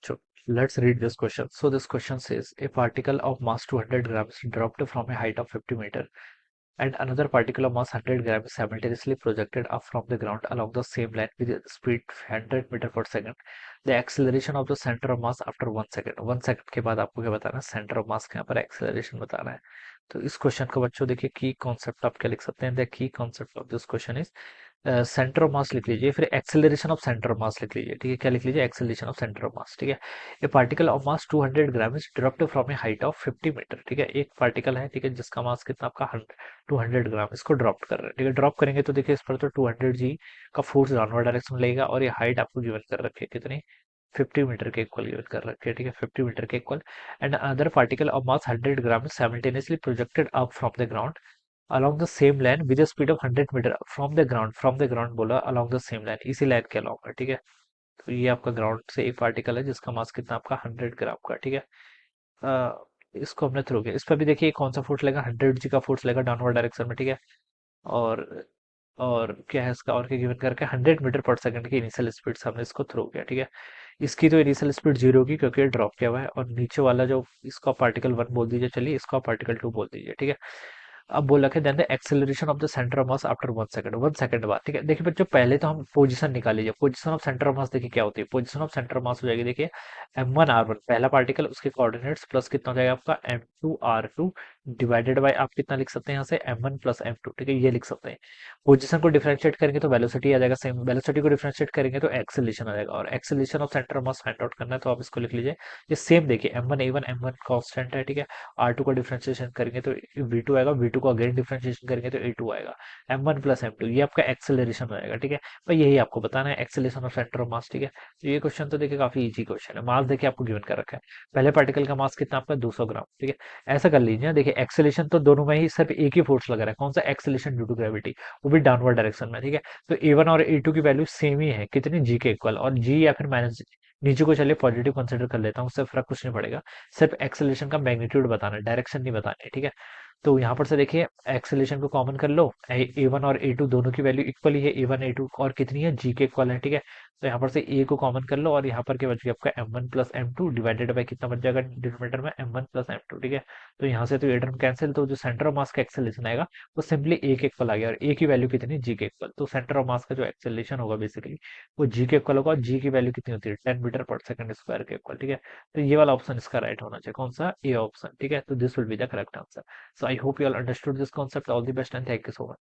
So let's read this question. So this question says a particle of mass 200 grams dropped from a height of 50 meter and another particle of mass 100 grams simultaneously projected up from the ground along the same line with a speed 100 metre per second. The acceleration of the center of mass after 1 second. 1 second के बाद आपको क्या बताना है? Centre of मास के यहाँ पर acceleration बताना है. तो इस क्वेश्चन को बच्चों देखिए की कॉन्सेप्ट आप क्या लिख सकते हैं. The key concept of this question is centre of mass लिख लीजिए, फिर acceleration of centre of mass लिख लीजिए. ठीक है, क्या लिख लीजिए? Acceleration of centre of mass. ठीक है. A particle of mass 200 gram is dropped from a height of 50 metre. ठीक है, एक पार्टिकल है, ठीक है, जिसका मास कितना आपका 200 ग्राम, इसको ड्रॉप कर रहे हैं. ठीक है, ड्रॉप करेंगे तो देखिए इस पर तो 200 जी का फोर्स डाउनवर्ड डायरेक्शन में लगेगा और ये हाइट आपको गिवन कर रखी है कितनी? 50 मीटर के इक्वल गिवन कर रखी है. ठीक है, 50 मीटर के equal. And other particle of mass 100 gram simultaneously projected up from the ground along the same line with a speed of 100 metre from the ground बोला along the same line, इसी line के along है. ठीक है, तो ये आपका ground से एक पार्टिकल है जिसका मास कितना आपका 100 ग्राम का. ठीक है, इसको हमने थ्रो किया. इस पर भी देखिए कौन सा फोर्स लगेगा? 100 जी का फोर्स लगेगा डाउनवर्ड डायरेक्शन में. ठीक है, और और क्या है इसका, और क्या गिवन करके 100 मीटर पर सेकंड की इनिशियल स्पीड से हमने इसको थ्रो किया. ठीक है, इसकी तो इनिशियल स्पीड जीरो होगी क्योंकि ये ड्रॉप किया हुआ है, और नीचे वाला जो इसको पार्टिकल वन बोल दीजिए, चलिए इसको पार्टिकल टू बोल दीजिए. ठीक है, अब बोल रखे then the acceleration of the centre of mass after 1 second. 1 second बाद. ठीक है, देखिए बच्चों पहले तो हम पोजीशन निकाल लीजिए. पोजीशन ऑफ सेंटर ऑफ मास देखिए क्या होती है. पोजीशन ऑफ सेंटर ऑफ मास हो जाएगी देखिए m1r1 पहला पार्टिकल, उसके कोऑर्डिनेट्स प्लस कितना हो जाएगा आपका m2r2 डिवाइडेड बाय आप कितना लिख सकते हैं यहाँ से m1 प्लस m2. ठीक है, ये लिख सकते हैं. पोजीशन को डिफरेंशिएट करेंगे तो वेलोसिटी आ जाएगा सेम, वेलोसिटी को डिफरेंशिएट करेंगे तो एक्सेलरेशन आ जाएगा, और acceleration of centre of mass find out करना है तो आप इसको लिख लीजिए. ये सेम देखिए m1 कांस्टेंट है. ठीक है, R2 का डिफरेंशिएशन करेंगे तो V2 आएगा, V2 को अगेन डिफरेंशिएशन करेंगे तो A2 आएगा. M1 प्लस M2 ये आपका एक्सेलरेशन हो जाएगा. ठीक है, तो यही आपको बताना है acceleration of centre of mass. ठीक है, तो ये क्वेश्चन तो देखिए काफी इजी क्वेश्चन है. मास देखिए आपको गिवन कर रखा है. पहले पार्टिकल का मास कितना आपका 200 ग्राम. ठीक है, ऐसा कर लीजिए देखिए एक्सेलरेशन तो दोनों में ही सिर्फ एक ही फोर्स लगा रहा है. कौन सा? एक्सेलरेशन ड्यू टू ग्रेविटी, वो भी डाउनवर्ड डायरेक्शन में. ठीक है, तो A1 और A2 की वैल्यू सेम ही है कितनी? G के इक्वल, और G या फिर माइनस नीचे को चलिए पॉजिटिव कंसिडर कर लेता हूँ, उससे फर्क कुछ नहीं पड़ेगा. सिर्फ एक्सेलरेशन का मैग्नीट्यूड बताना है, डायरेक्शन नहीं बतानी है. ठीक है, तो यहाँ पर से देखिए एक्सेलरेशन को कॉमन कर लो. A1 और A2 दोनों की वैल्यू इक्वल ही है. A1 A2 और कितनी है? G के इक्वल है. ठीक है, तो यहाँ पर से A को कॉमन कर लो और यहाँ पर क्या बच गया आपका M1 plus M2 divided by कितना बच जाएगा डिनोमिनेटर में? M1 plus M2. ठीक है, तो यहाँ से तो ये टर्म कैंसिल, तो जो सेंटर ऑफ मास का एक्सेलरेशन आएगा वो सिंपली A के इक्वल आ गया, और A की वैल्यू कितनी? G के इक्वल. तो सेंटर ऑफ मास का जो एक्सेलरेशन होगा बेसिकली वो G के इक्वल होगा, और G की वैल्यू कितनी होती है? 10 मीटर पर सेकंड स्क्वायर के इक्वल. ठीक है, तो ये वाला ऑप्शन इसका राइट होना चाहिए. कौन सा? A option. ठीक है, तो this will be the correct answer. So I hope you all understood this concept. All the best and thank you so much.